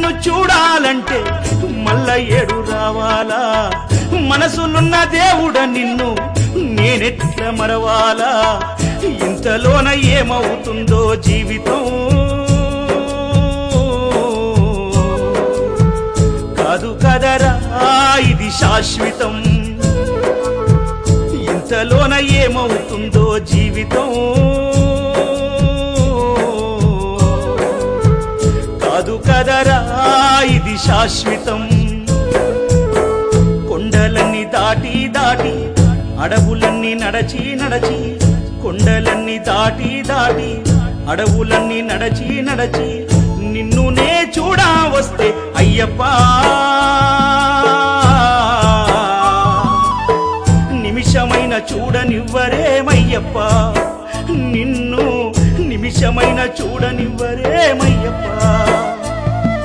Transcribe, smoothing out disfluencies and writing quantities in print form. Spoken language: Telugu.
నిన్ను చూడాలంటే మల్ల ఏడు రావాలా మనసులున్న దేవుడ నిన్ను నేనెట్ల మరవాలా ఇంతలోన ఏమవుతుందో జీవితం కాదు కదరా ఇది శాశ్వతం ఇంతలోన ఏమవుతుందో జీవితం కాదు కదరా ఇది శాశ్వతం కొండలన్నీ దాటి దాటి అడవులన్నీ నడచి నడచి కొండలన్నీ దాటి దాటి అడవులన్నీ నడచి నడచి నిన్ను నే చూడా వస్తే అయ్యప్ప నిమిషమైన చూడనివ్వరేమయ్యప్ప నిన్ను నిమిషమైన చూడనివ్వరేమయ్యప్ప